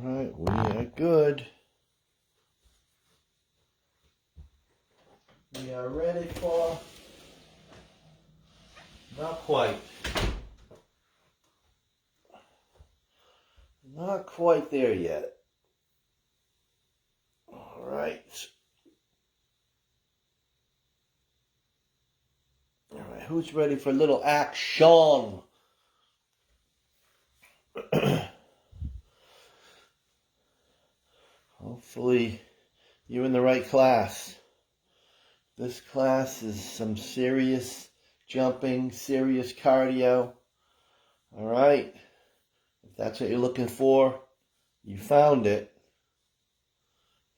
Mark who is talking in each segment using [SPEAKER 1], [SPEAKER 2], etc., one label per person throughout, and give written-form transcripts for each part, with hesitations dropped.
[SPEAKER 1] Alright, we are good. We are ready for, not quite there yet. Alright. Alright, who's ready for a little action? Hopefully you're in the right class. This class is some serious jumping, serious cardio. Alright, if that's what you're looking for, you found it.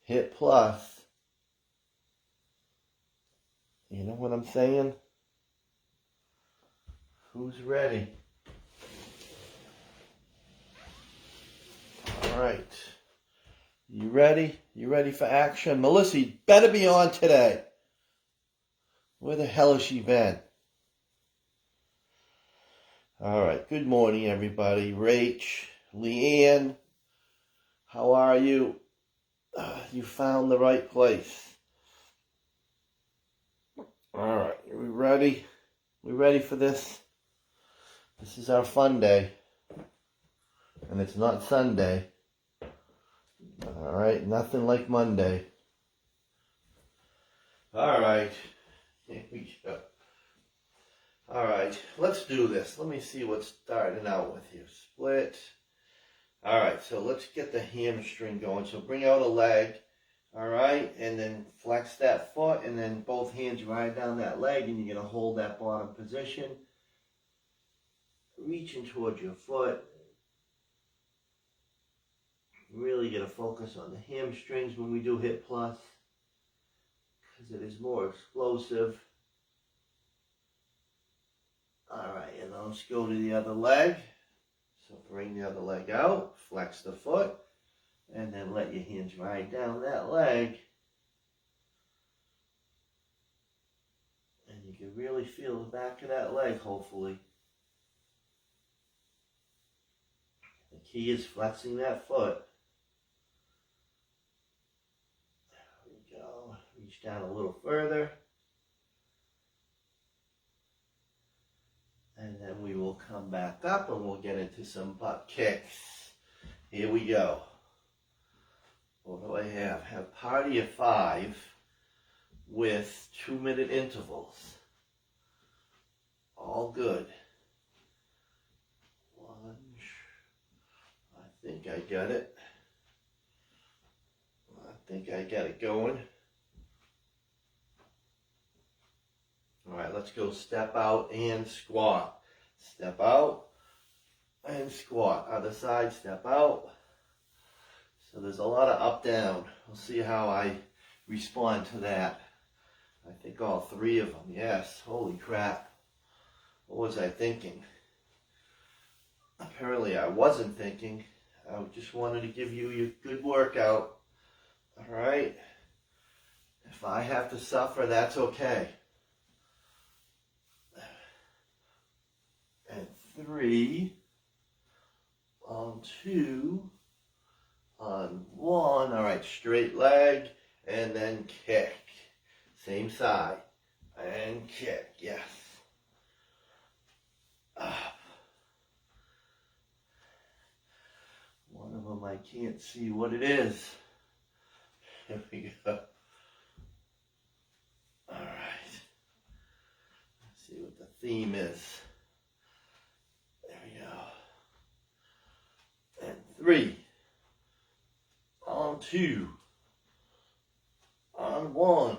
[SPEAKER 1] HiitPlus. You know what I'm saying? Who's ready? Alright. You ready? You ready for action? Melissa, you better be on today. Where the hell has she been? Alright, good morning everybody. Rach, Leanne, how are you? You found the right place. Alright, are we ready? We ready for this? This is our fun day. And it's not Sunday. Alright, nothing like Monday. Alright, here we go. Alright, let's do this. Let me see what's starting out with here. Split. Alright, so let's get the hamstring going. So bring out a leg. Alright, and then flex that foot, and then both hands ride down that leg, and you're going to hold that bottom position. Reaching towards your foot. Really got to focus on the hamstrings when we do HiitPlus, because it is more explosive. Alright, and then let's go to the other leg. So bring the other leg out, flex the foot, and then let your hands ride down that leg. And you can really feel the back of that leg, hopefully. The key is flexing that foot. There we go. Reach down a little further. And then we will come back up and we'll get into some butt kicks. Here we go. What do I have? Have party of 5 with 2-minute intervals. All good. Lunge. I think I got it. I think I got it going. Alright, let's go step out and squat. Step out and squat. Other side, step out. So there's a lot of up down. We'll see how I respond to that. I think all 3 of them. Yes, holy crap. What was I thinking? Apparently I wasn't thinking. I just wanted to give you your good workout. Alright? If I have to suffer, that's okay. And 3, on 2, on 1. All right, straight leg, and then kick. Same side, and kick, yes. Up. One of them I can't see what it is. Here we go. All right. Let's see what the theme is. There we go. And 3. On 2. On 1.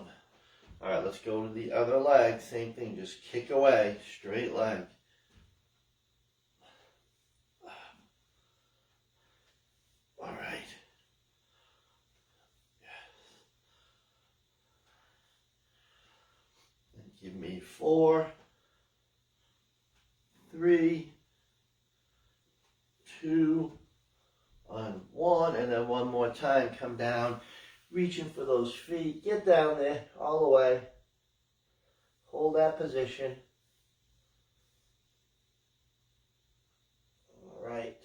[SPEAKER 1] Alright, let's go to the other leg. Same thing, just kick away. Straight leg. Alright. Yes. And give me 4, 3, 2, on 1, and then one more time, come down, reaching for those feet, get down there, all the way, hold that position. All right.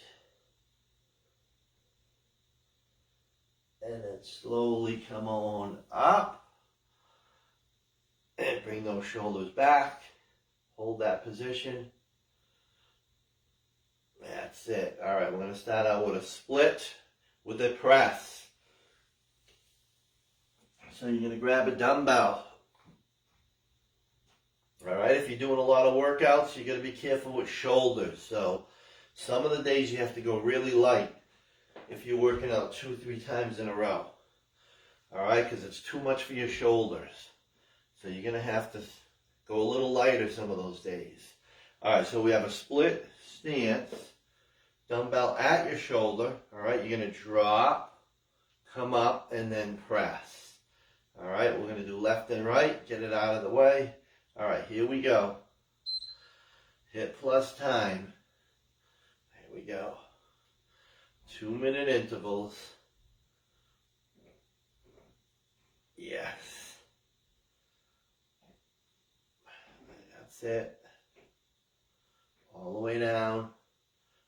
[SPEAKER 1] slowly come on up. And bring those shoulders back. Hold that position. That's it. All right, we're going to start out with a split with a press. So you're going to grab a dumbbell. All right, if you're doing a lot of workouts, you got to be careful with shoulders. So some of the days you have to go really light if you're working out 2-3 times in a row. All right, because it's too much for your shoulders. So you're going to have to go a little lighter some of those days. All right, so we have a split stance. Dumbbell at your shoulder. All right, you're going to drop, come up, and then press. All right, we're going to do left and right. Get it out of the way. All right, here we go. HiitPlus time. Here we go. 2-minute intervals. Yes. That's it. All the way down.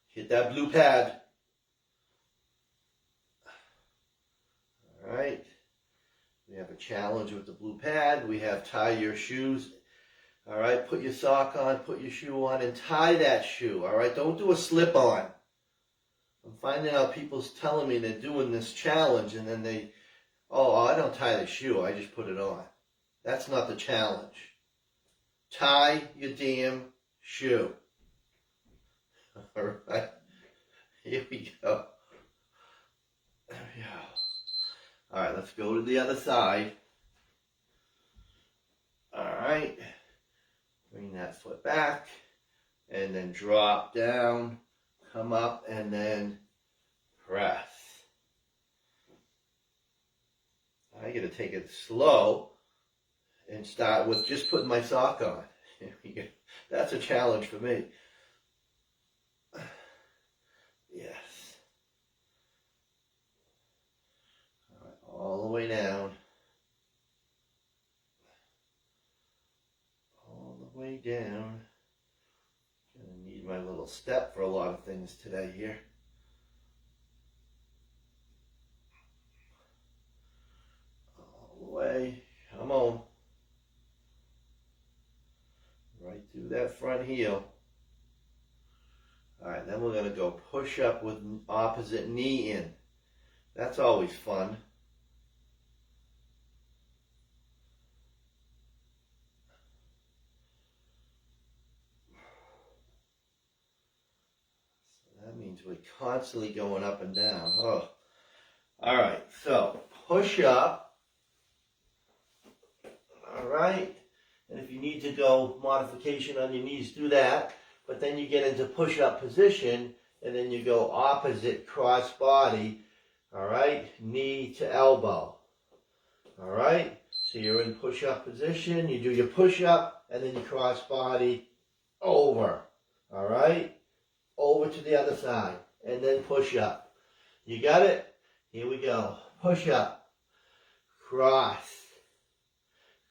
[SPEAKER 1] Hit that blue pad. All right. We have a challenge with the blue pad. We have tie your shoes. All right. Put your sock on, put your shoe on, and tie that shoe. All right. Don't do a slip on. I'm finding out people's telling me they're doing this challenge and then they, oh, I don't tie the shoe. I just put it on. That's not the challenge. Tie your damn shoe. All right. Here we go. There we go. All right, let's go to the other side. All right. Bring that foot back and then drop down, come up, and then press. I got to take it slow and start with just putting my sock on. That's a challenge for me. Yes. All right, all the way down. All the way down. Gonna need my little step for a lot of things today here. All the way. Come on. Right through that front heel. All right, then we're going to go push up with opposite knee in. That's always fun. So that means we're constantly going up and down. Oh. All right, so push up. All right. And if you need to go modification on your knees, do that. But then you get into push-up position, and then you go opposite cross body, all right, knee to elbow, all right? So you're in push-up position, you do your push-up, and then you cross body over, all right? Over to the other side, and then push-up. You got it? Here we go. Push-up, cross,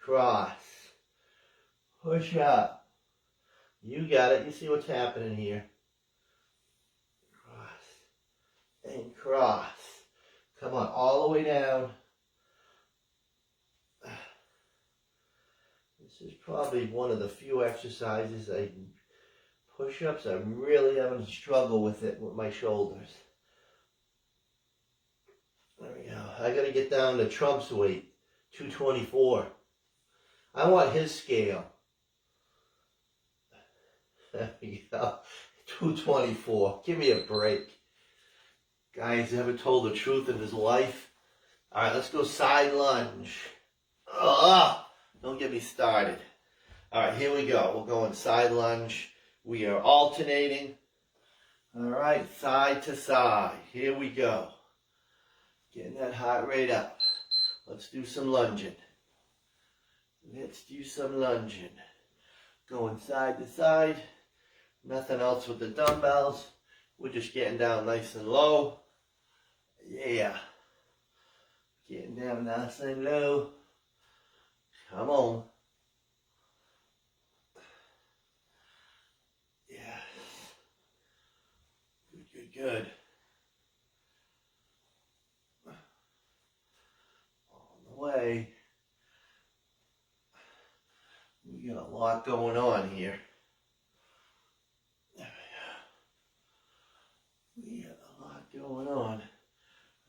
[SPEAKER 1] cross, push-up. You got it. You see what's happening here. Cross and cross. Come on, all the way down. This is probably one of the few exercises push-ups. I'm really having to struggle with it with my shoulders. There we go. I got to get down to Trump's weight, 224. I want his scale. There we go. 224. Give me a break. Guys, ever told the truth in his life? All right, let's go side lunge. Don't get me started. All right, here we go. We're going side lunge. We are alternating. All right, side to side. Here we go. Getting that heart rate up. Let's do some lunging. Let's do some lunging. Going side to side. Nothing else with the dumbbells. We're just getting down nice and low. Yeah. Getting down nice and low. Come on. Yes. Good, good, good. We got a lot going on here. We got a lot going on.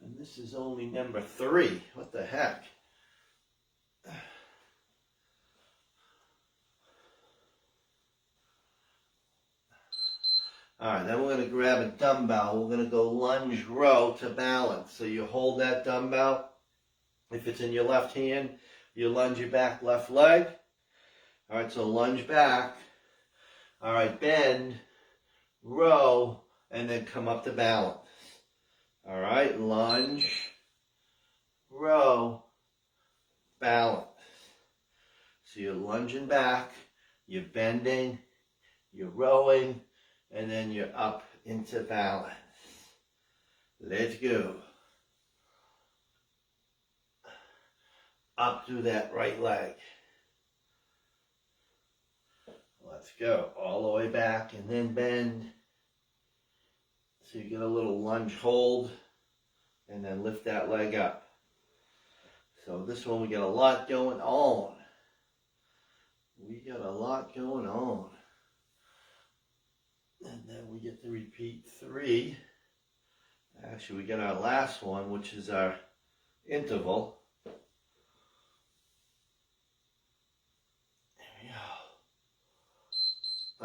[SPEAKER 1] And this is only number 3. What the heck? Alright, then we're going to grab a dumbbell. We're going to go lunge row to balance. So you hold that dumbbell. If it's in your left hand, you lunge your back left leg. Alright, so lunge back. Alright, bend, row, and then come up to balance. Alright, lunge, row, balance. So you're lunging back, you're bending, you're rowing, and then you're up into balance. Let's go. Up through that right leg. Let's go. All the way back and then bend. So you get a little lunge hold and then lift that leg up. So this one we got a lot going on. We got a lot going on. And then we get to repeat 3. Actually, we got our last one, which is our interval. There we go.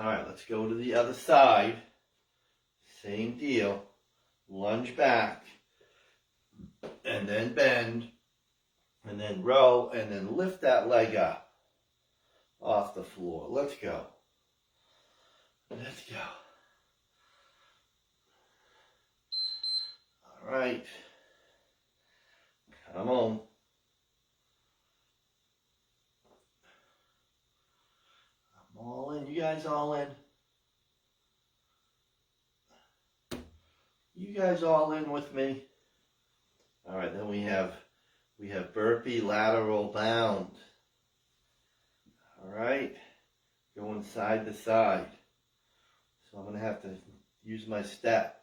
[SPEAKER 1] All right, let's go to the other side. Same deal. Lunge back, and then bend, and then row, and then lift that leg up off the floor. Let's go. Let's go. All right. Come on. I'm all in. You guys all in? You guys all in with me? All right, then we have burpee lateral bound. All right, going side to side. So I'm going to have to use my step.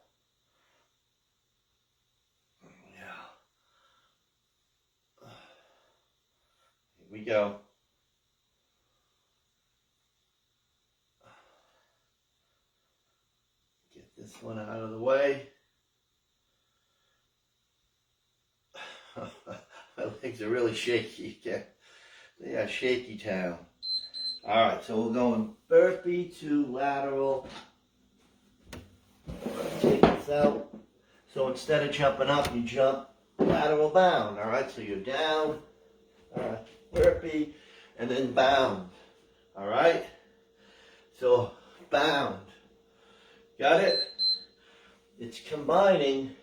[SPEAKER 1] Yeah. Here we go. Get this one out of the way. My legs are really shaky. They are shaky town. All right, so we're going burpee to lateral. Take this out. So instead of jumping up, you jump lateral bound. All right, so you're down, burpee, and then bound. All right, so bound. Got it? It's combining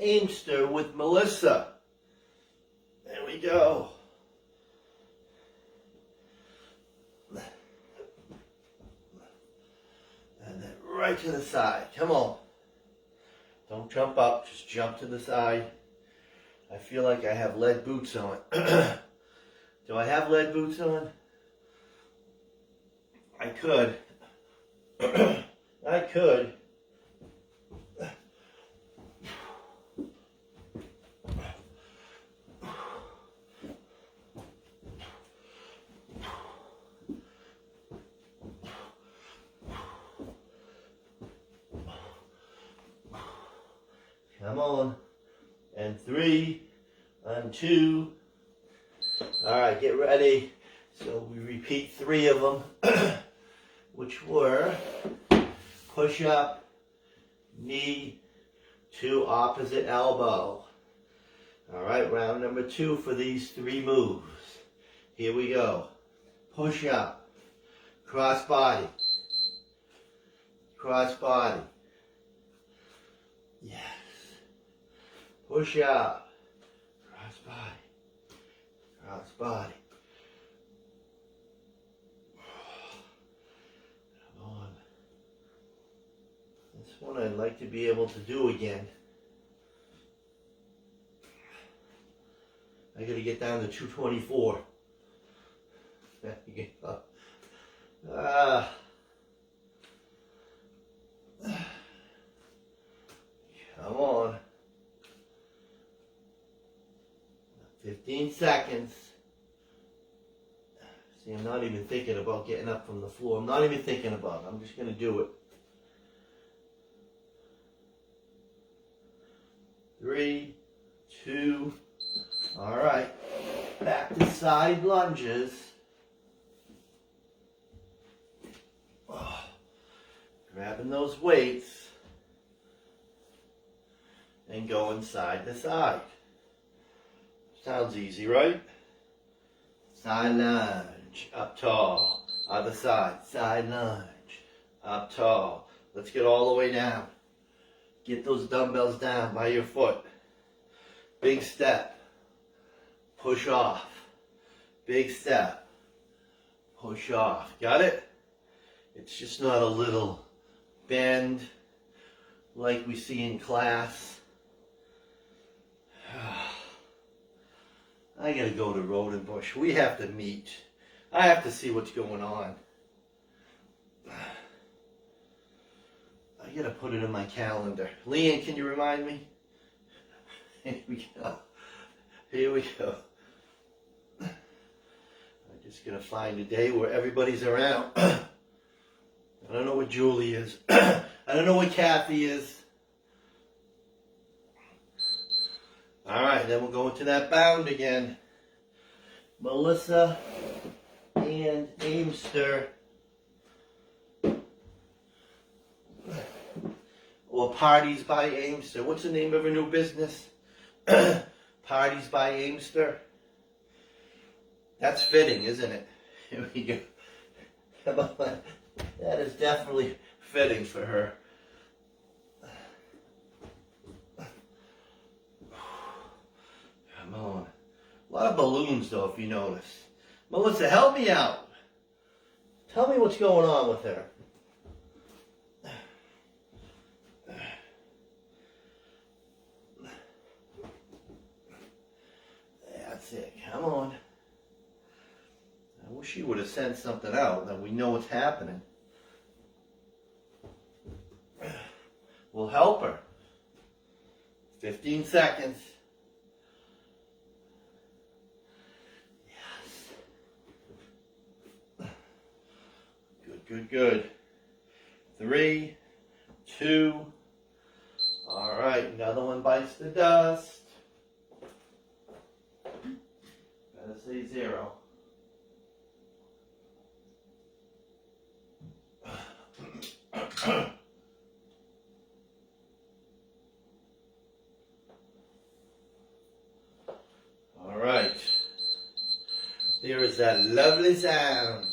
[SPEAKER 1] Aimster with Melissa. There we go. And then right to the side. Come on. Don't jump up, just jump to the side. I feel like I have lead boots on. Do I have lead boots on? I could. I could. Come on. And 3, and 2. All right, get ready. So we repeat 3 of them, which were push up, knee to opposite elbow. All right, round number 2 for these 3 moves. Here we go. Push up, cross body, cross body. Yes. Push up, cross body, cross body. Come on. This one I'd like to be able to do again. I gotta get down to 224. There you go. Come on. 15 seconds. See See, I'm not even thinking about getting up from the floor. I'm not even thinking about it. I'm just going to do it. 3, 2, all right. Back to side lunges. Oh, grabbing those weights and going side to side. Sounds easy, right? Side lunge, up tall. Other side, side lunge, up tall. Let's get all the way down. Get those dumbbells down by your foot. Big step. Push off. Big step. Push off. Got it? It's just not a little bend like we see in class. I gotta go to Road and Bush. We have to meet. I have to see what's going on. I gotta put it in my calendar. Leanne, can you remind me? Here we go. Here we go. I'm just gonna find a day where everybody's around. I don't know what Julie is. I don't know what Kathy is. All right, then we'll go into that bound again. Melissa and Aimster. Or Parties by Aimster. What's the name of her new business? Parties by Aimster. That's fitting, isn't it? Here we go. Come on. That is definitely fitting for her. Come on. A lot of balloons, though, if you notice. Melissa, help me out. Tell me what's going on with her. That's it. Come on. I wish she would have sent something out that we know what's happening. We'll help her. 15 seconds. Good, good. 3, 2. All right, another one bites the dust. Better say 0. All right. There is that lovely sound.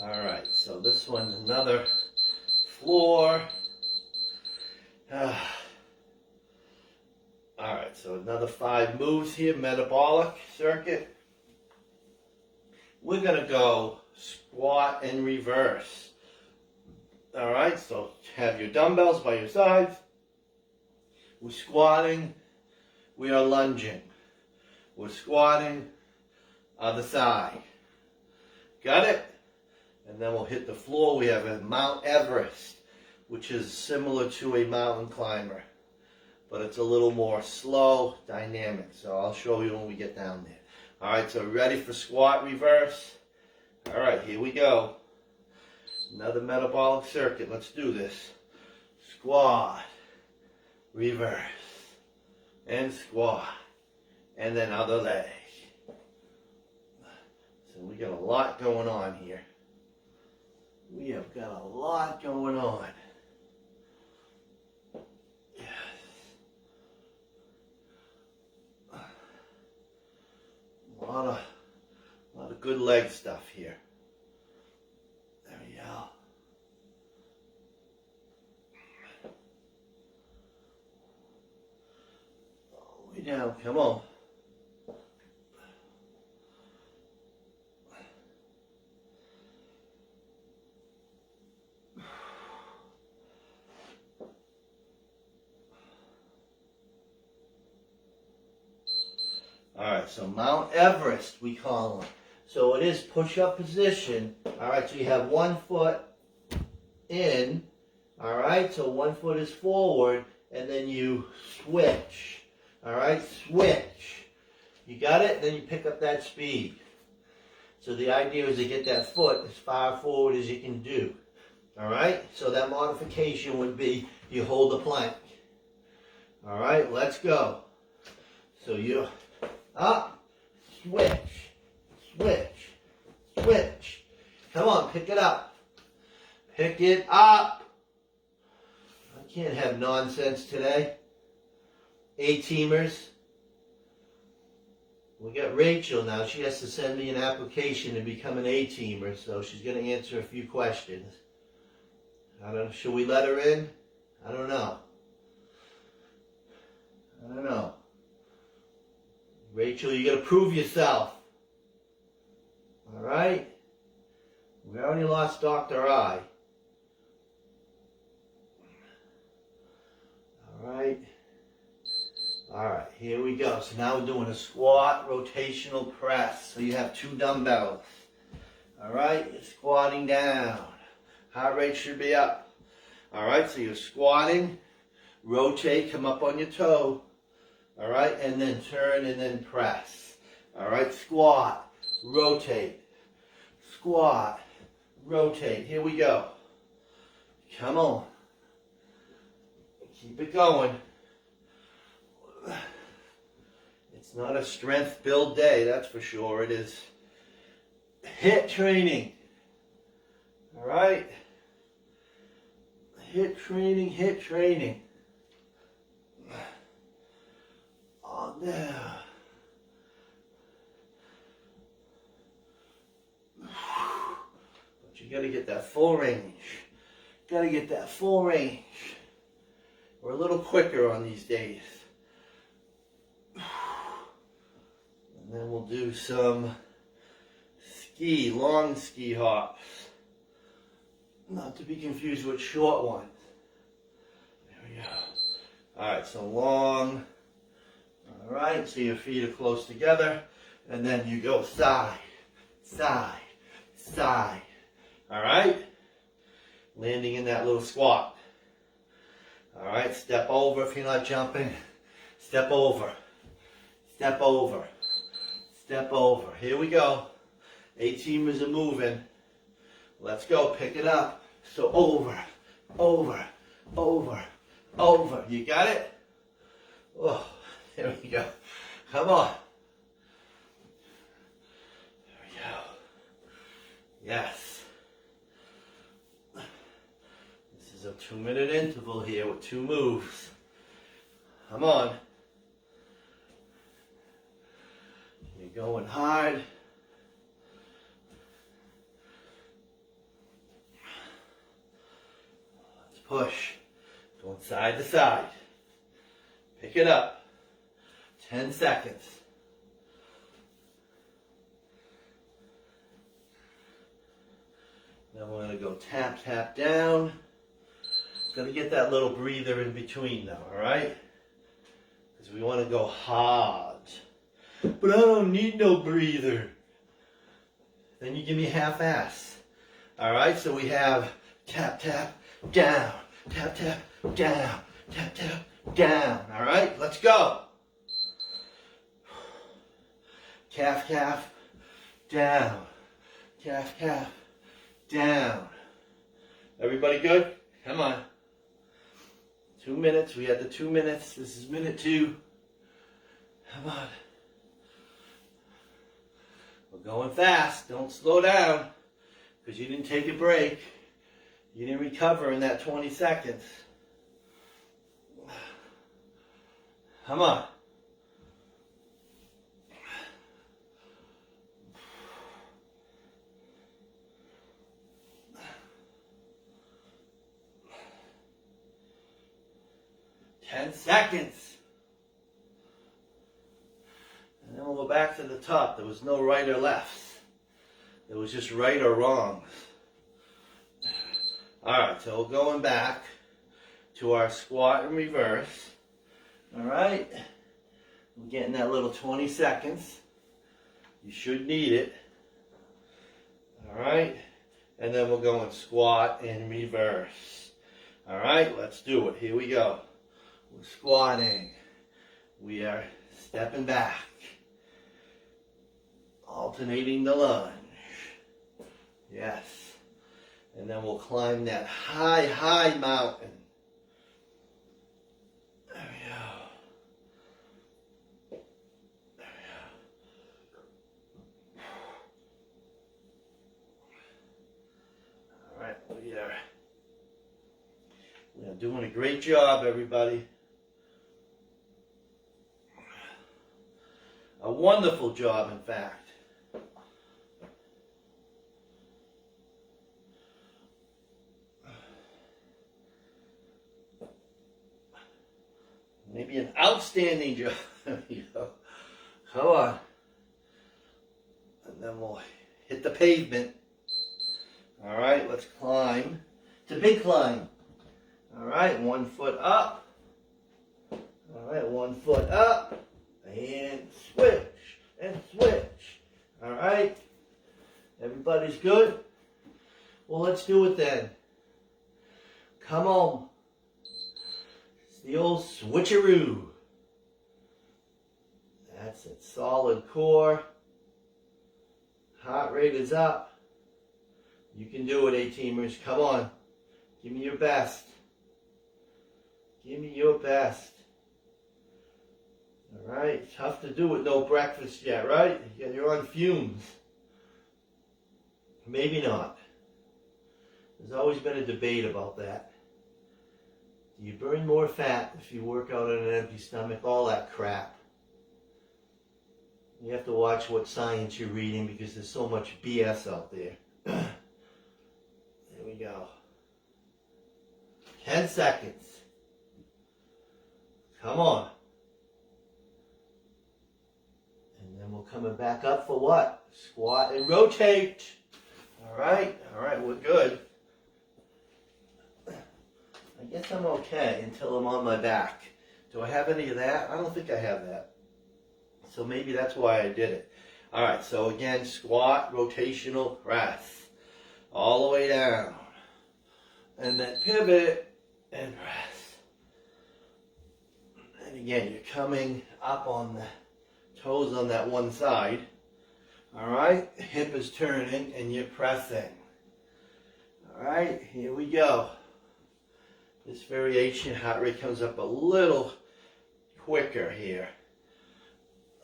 [SPEAKER 1] All right, so this one, another floor. All right, so another 5 moves here, metabolic circuit. We're gonna go squat and reverse. All right, so have your dumbbells by your sides. We're squatting, we are lunging. We're squatting, other side. Got it? And then we'll hit the floor. We have a Mount Everest, which is similar to a mountain climber, but it's a little more slow, dynamic. So I'll show you when we get down there. All right, so ready for squat reverse? All right, here we go. Another metabolic circuit. Let's do this. Squat, reverse, and squat, and then other leg. So we got a lot going on here. We have got a lot going on. Yes. A lot of good leg stuff here. There we go. All the way down. Come on. All right, so Mount Everest, we call them. So it is push-up position. All right, so you have one foot in. All right, so one foot is forward, and then you switch. All right, switch. You got it? Then you pick up that speed. So the idea is to get that foot as far forward as you can do. All right, so that modification would be you hold the plank. All right, let's go. So you're up, switch, switch, switch. Come on, pick it up. Pick it up. I can't have nonsense today. A-teamers. We got Rachel now. She has to send me an application to become an A-teamer, so she's going to answer a few questions. I don't know. Should we let her in? I don't know. I don't know. Rachel, you got to prove yourself. All right? We already lost Dr. I. All right. All right, here we go. So now we're doing a squat rotational press. So you have 2 dumbbells. All right, you're squatting down. Heart rate should be up. All right, so you're squatting, rotate, come up on your toe. All right, and then turn and then press. All right, squat, rotate, squat, rotate. Here we go. Come on. Keep it going. It's not a strength build day, that's for sure. It is HIIT training. All right? HIIT training, HIIT training. On there. But you got to get that full range. Got to get that full range. We're a little quicker on these days. And then we'll do some long ski hops. Not to be confused with short ones. There we go. Alright, so long. Alright, so your feet are close together. And then you go side, side, side. Alright? Landing in that little squat. Alright, step over if you're not jumping. Step over. Step over. Step over. Here we go. A-teamers are moving. Let's go. Pick it up. So over, over, over, over. You got it? Oh, there we go. Come on. There we go. Yes. This is a 2-minute interval here with 2 moves. Come on. You're going hard. Let's push. Going side to side. Pick it up. 10 seconds. Then we're going to go tap, tap down. Going to get that little breather in between though, alright? Because we want to go hard. But I don't need no breather. Then you give me half-ass. Alright, so we have tap, tap, down. Tap, tap, down. Tap, tap, down. Alright, let's go. Calf, calf, down. Calf, calf, down. Everybody good? Come on. 2 minutes. We had the 2 minutes. This is minute 2. Come on. We're going fast. Don't slow down because you didn't take a break. You didn't recover in that 20 seconds. Come on. Ten seconds. And then we'll go back to the top. There was no right or left. It was just right or wrong. Alright, so we're going back to our squat in reverse. Alright. We're getting that little 20 seconds. You should need it. Alright. And then we're going squat in reverse. Alright, let's do it. Here we go. We're squatting. We are stepping back, alternating the lunge. Yes. And then we'll climb that high, high mountain. There we go. There we go. All right, we are doing a great job, everybody. A wonderful job, in fact. Maybe an outstanding job. Come on. And then we'll hit the pavement. All right, let's climb. It's a big climb. All right, 1 foot up. All right, 1 foot up. And switch. And switch. All right. Everybody's good? Well, let's do it then. Come on. It's the old switcheroo. That's it. Solid core. Heart rate is up. You can do it, A-teamers. Come on. Give me your best. Give me your best. All right. Tough to do with no breakfast yet, right? You're on fumes. Maybe not. There's always been a debate about that. Do you burn more fat if you work out on an empty stomach? All that crap. You have to watch what science you're reading because there's so much BS out there. There we go. 10 seconds. Come on. And then we're coming back up for what? Squat and rotate. All right, we're good. I guess I'm okay until I'm on my back. Do I have any of that? I don't think I have that. So maybe that's why I did it. All right, so again, squat, rotational press. All the way down. And then pivot and press. And again, you're coming up on the toes on that one side. All right, hip is turning and you're pressing. All right, here we go. This variation, heart rate comes up a little quicker here.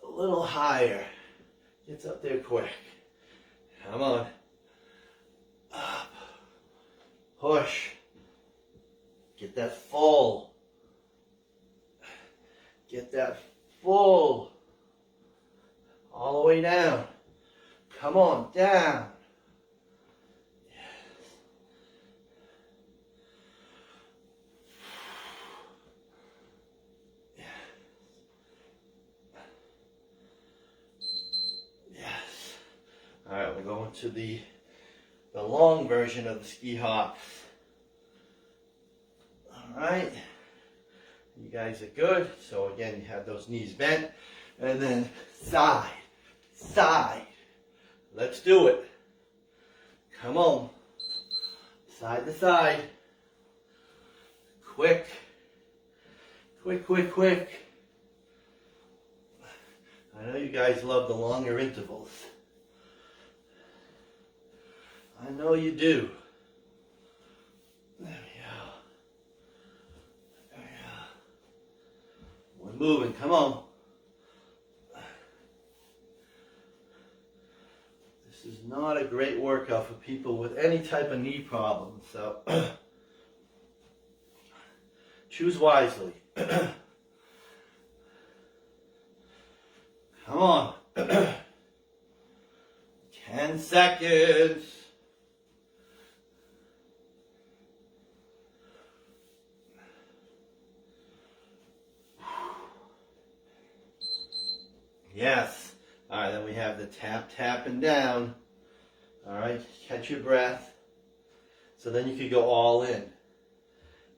[SPEAKER 1] A little higher. Gets up there quick. Come on. Up. Push. Get that full. Get that full. All the way down. Come on, down. All right, we're going to the long version of the ski hops. All right, you guys are good. So again, you have those knees bent, and then side, side. Let's do it. Come on, side to side. Quick, quick, quick, quick. I know you guys love the longer intervals. I know you do. There we go. There we go. We're moving. Come on. This is not a great workout for people with any type of knee problem. So choose wisely. Come on. 10 seconds. Yes. All right, then we have the tap, tapping down. All right, catch your breath. So then you could go all in.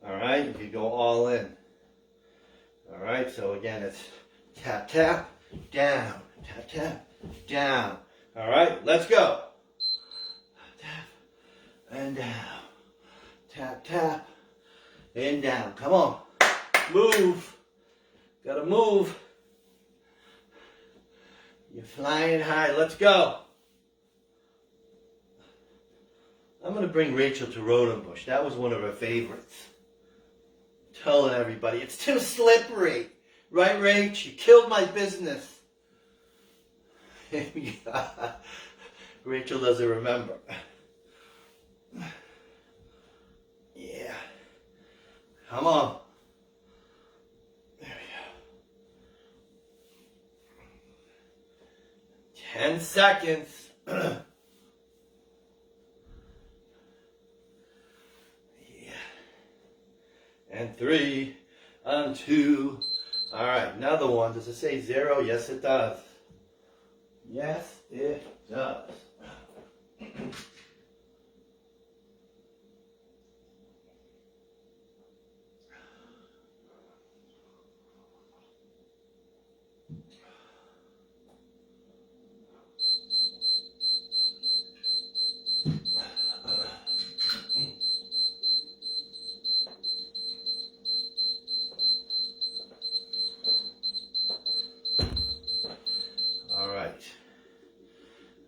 [SPEAKER 1] All right, you could go all in. All right, so again, it's tap, tap, down, tap, tap, down. All right, let's go. Tap, and down. Tap, tap, and down. Come on. Move. Gotta move. You're flying high. Let's go. I'm going to bring Rachel to Rodenbush. That was one of her favorites. Telling everybody, it's too slippery. Right, Rach? You killed my business. Rachel doesn't remember. Yeah. Come on. There we go. 10 seconds. Yeah. And 3, and 2. All right, another one. Does it say 0? Yes, it does. Yes, it does.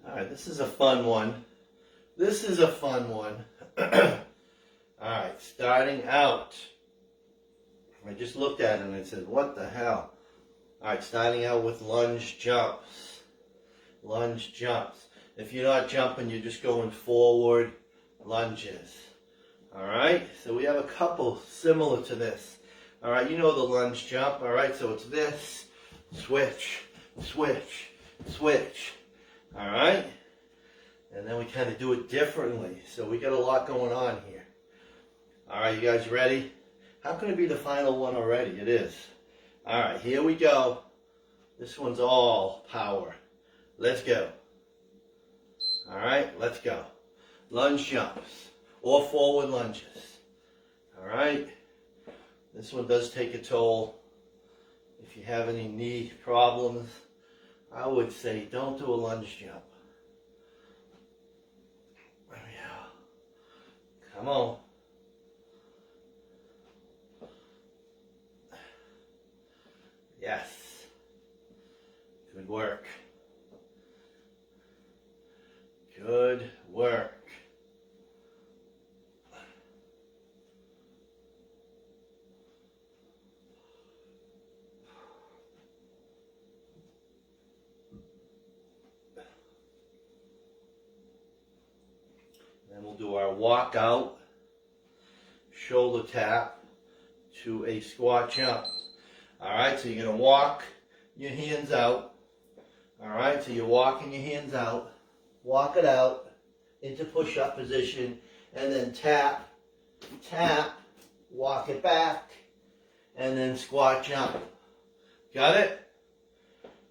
[SPEAKER 1] All right, this is a fun one. This is a fun one. All right, starting out. I just looked at it and I said, what the hell? All right, starting out with lunge jumps. Lunge jumps. If you're not jumping, you're just going forward lunges. All right, so we have a couple similar to this. All right, you know the lunge jump. All right, so it's this, switch, switch, switch. All right, and then we kind of do it differently. So we got a lot going on here. All right, you guys ready? How can it be the final one already? It is. All right, here we go. This one's all power. Let's go. All right, let's go. Lunge jumps or forward lunges. All right. This one does take a toll. If you have any knee problems, I would say don't do a lunge jump. There we go. Come on. Yes. Good work. Good work. Then we'll do our walk out, shoulder tap to a squat jump. All right, so you're going to walk your hands out. All right, so you're walking your hands out. Walk it out into push-up position, and then tap, tap, walk it back, and then squat jump. Got it?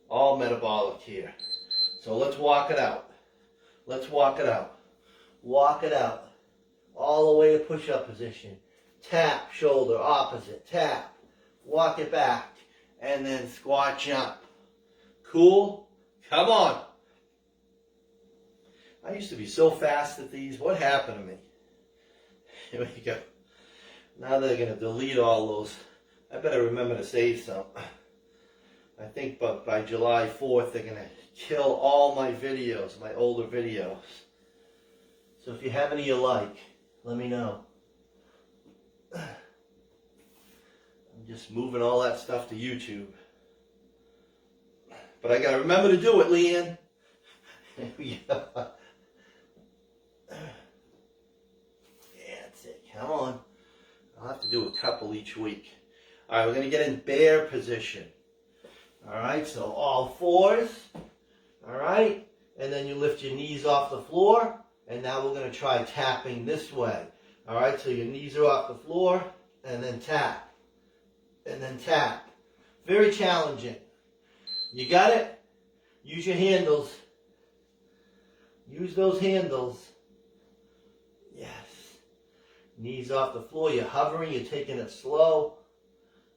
[SPEAKER 1] All metabolic here. So let's walk it out. Let's walk it out. Walk it out. All the way to push-up position. Tap, shoulder, opposite, tap. Walk it back, and then squat jump. Cool? Come on. I used to be so fast at these. What happened to me? Here we go. Now they're going to delete all those. I better remember to save some. I think by July 4th, they're going to kill all my videos, my older videos. So if you have any you like, let me know. I'm just moving all that stuff to YouTube. But I got to remember to do it, Leanne. There we go. That's it. Come on. I'll have to do a couple each week. All right, we're going to get in bear position. All right, so all fours. All right, and then you lift your knees off the floor. And now we're going to try tapping this way. All right, so your knees are off the floor, and then tap. And then tap. Very challenging. You got it? Use your handles. Use those handles. Yes. Knees off the floor. You're hovering. You're taking it slow.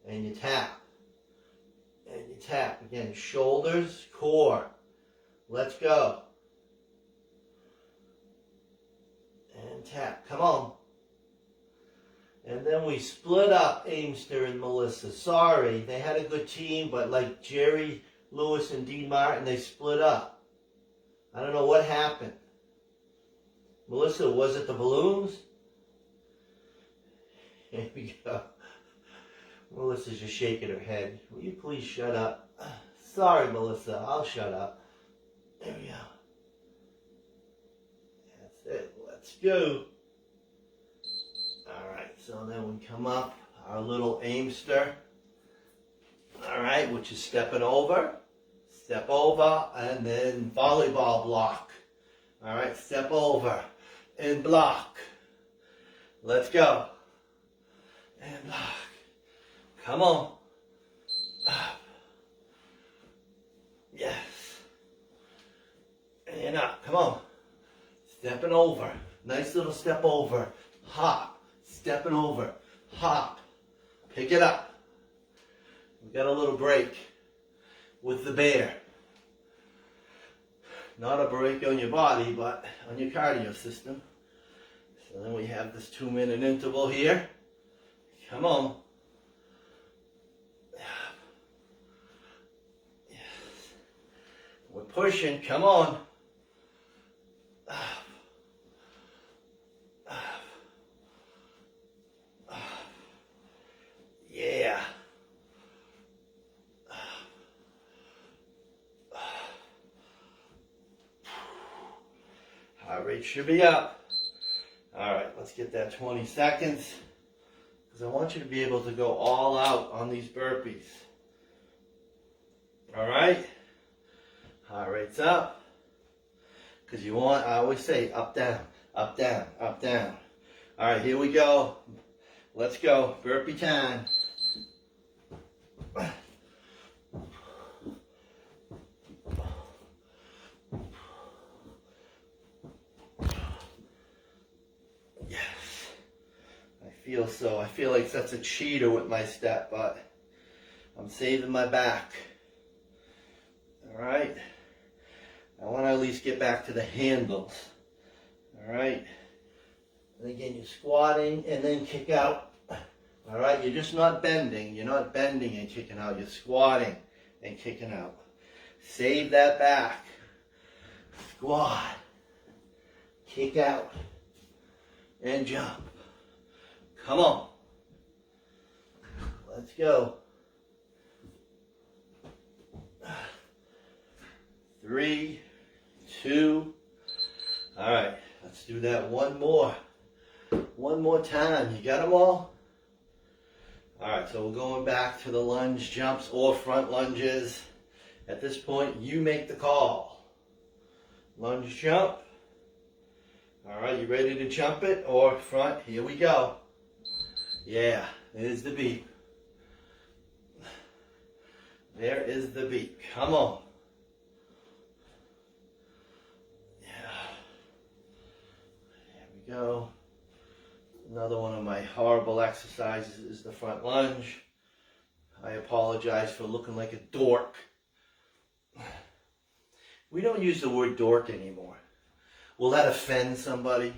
[SPEAKER 1] And you tap. And you tap. Again, shoulders, core. Let's go. And tap. Come on. And then we split up Aimster and Melissa. Sorry, they had a good team, but like Jerry Lewis and Dean Martin, they split up. I don't know what happened. Melissa, was it the balloons? Here we go. Melissa's just shaking her head. Will you please shut up? Sorry, Melissa, I'll shut up. There we go. That's it. Let's go. Alright, so then we come up, our little aimster. Alright, which is stepping over. Step over, and then volleyball block. Alright, step over and block. Let's go. And block. Come on. Up. Yes. And up. Come on. Stepping over. Nice little step over. Hop. Stepping over. Hop. Pick it up. We got a little break with the bear. Not a break on your body, but on your cardio system. So then we have this 2-minute interval here. Come on. Yes. We're pushing. Come on. Yeah. Heart rate should be up. All right, let's get that 20 seconds. Because I want you to be able to go all out on these burpees. All right. Heart rate's up. Because you want, I always say, up, down, up, down, up, down. All right, here we go. Let's go. Burpee time. I feel like that's a cheater with my step, but I'm saving my back. All right. I want to at least get back to the handles. All right. And again, you're squatting and then kick out. All right. You're just not bending. You're not bending and kicking out. You're squatting and kicking out. Save that back. Squat. Kick out. And jump. Come on. Let's go. 3, 2. All right, let's do that one more. One more time. You got them all? All right, so we're going back to the lunge jumps or front lunges. At this point, you make the call. Lunge jump. All right, you ready to jump it or front? Here we go. Yeah, there's the beep. There is the beep. Come on. Yeah. There we go. Another one of my horrible exercises is the front lunge. I apologize for looking like a dork. We don't use the word dork anymore. Will that offend somebody?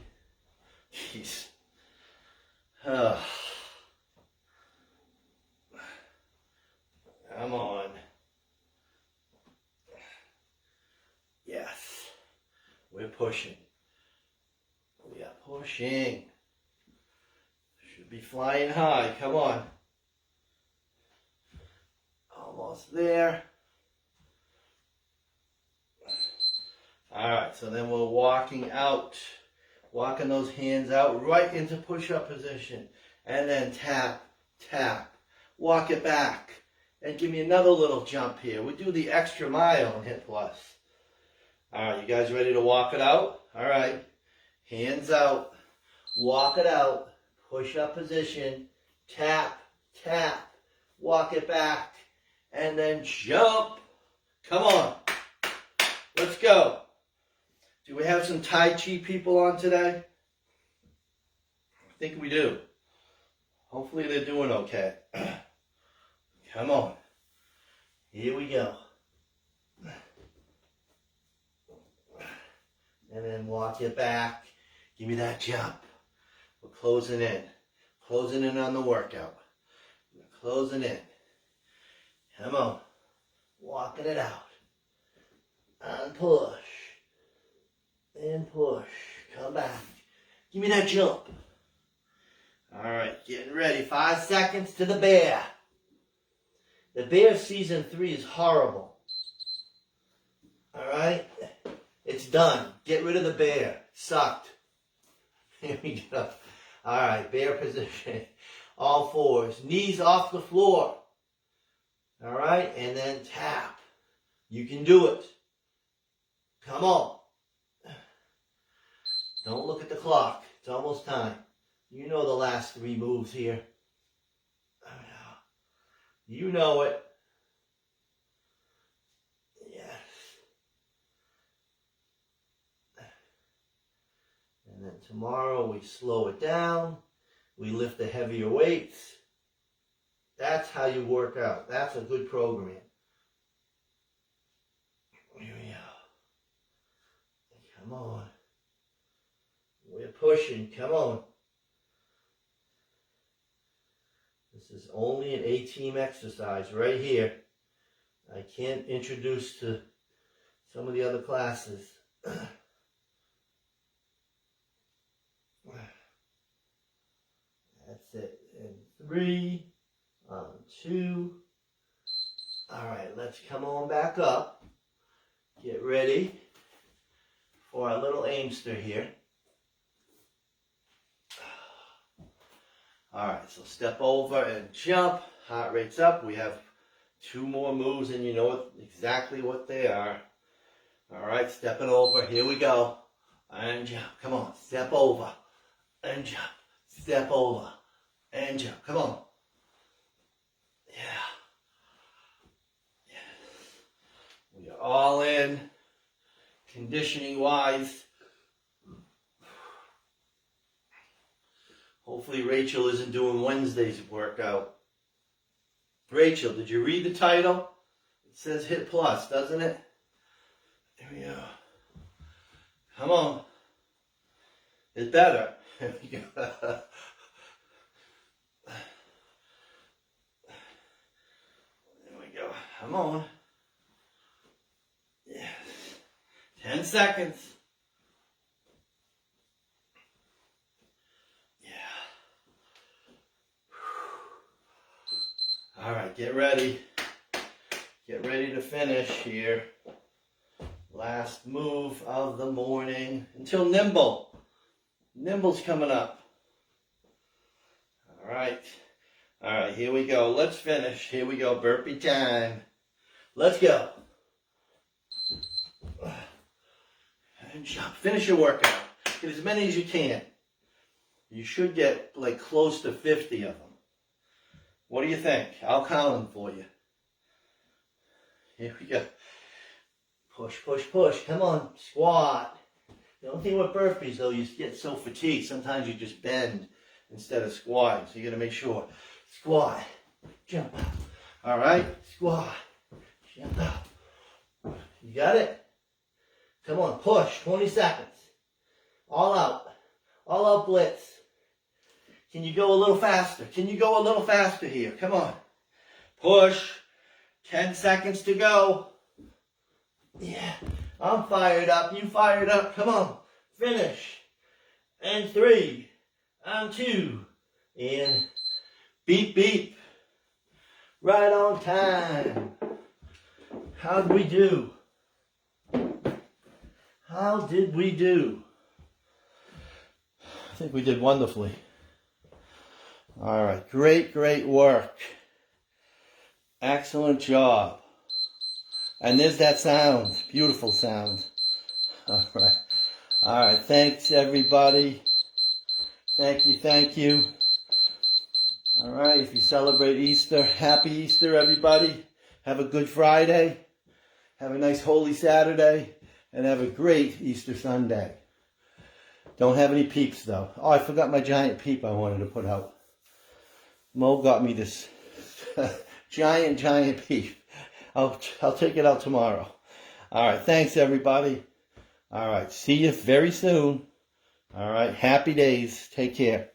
[SPEAKER 1] Jeez. Come on. Yes. We're pushing. We are pushing. Should be flying high. Come on. Almost there. All right, so then we're walking out. Walking those hands out right into push-up position. And then tap, tap. Walk it back. And give me another little jump here. We do the extra mile in HiitPlus. All right, you guys ready to walk it out? All right. Hands out. Walk it out. Push-up position. Tap, tap. Walk it back. And then jump. Come on. Let's go. Do we have some Tai Chi people on today? I think we do. Hopefully they're doing okay. Come on. Here we go. And then walk it back. Give me that jump. We're closing in. Closing in on the workout. We're closing in. Come on. Walking it out. And push. And push. Come back. Give me that jump. All right, getting ready. 5 seconds to the bear. The bear season 3 is horrible. All right? It's done. Get rid of the bear. Sucked. Here we go. All right, bear position. All fours. Knees off the floor. All right, and then tap. You can do it. Come on. Don't look at the clock. It's almost time. You know the last 3 moves here. You know it. Yes. And then tomorrow we slow it down. We lift the heavier weights. That's how you work out. That's a good program. Here we go. Come on. We're pushing. Come on. This is only an A-team exercise right here. I can't introduce to some of the other classes. That's it. And 3, 2. All right, let's come on back up. Get ready for our little aimster here. All right, so step over and jump. Heart rate's up. We have 2 more moves, and you know exactly what they are. All right, stepping over. Here we go. And jump. Come on. Step over and jump. Step over and jump. Come on. Yeah. Yes. We are all in, conditioning-wise. Hopefully Rachel isn't doing Wednesday's workout. Rachel, did you read the title? It says HiitPlus, doesn't it? Here we go. Come on. It's better. Here we go. There we go. Come on. Yes. 10 seconds. All right, get ready. Get ready to finish here. Last move of the morning until nimble. Nimble's coming up. All right. All right, here we go. Let's finish. Here we go. Burpee time. Let's go. And jump. Finish your workout. Get as many as you can. You should get like close to 50 of them. What do you think? I'll count them for you. Here we go. Push, push, push. Come on. Squat. The only thing with burpees, though, you get so fatigued. Sometimes you just bend instead of squatting. So you got to make sure. Squat. Jump up. All right? Squat. Jump up. You got it? Come on. Push. 20 seconds. All out. All out blitz. Can you go a little faster? Can you go a little faster here? Come on. Push. 10 seconds to go. Yeah. I'm fired up. You fired up. Come on. Finish. And 3. And 2. And beep, beep. Right on time. How did we do? How did we do? I think we did wonderfully. All right, great, great work. Excellent job. And there's that sound, beautiful sound. All right, thanks everybody. Thank you. All right, if you celebrate Easter, happy Easter everybody. Have a good Friday. Have a nice Holy Saturday. And have a great Easter Sunday. Don't have any peeps though. Oh, I forgot my giant peep I wanted to put out. Mo got me this giant peep. I'll take it out tomorrow. All right, thanks everybody. All right, see you very soon. All right, happy days. Take care.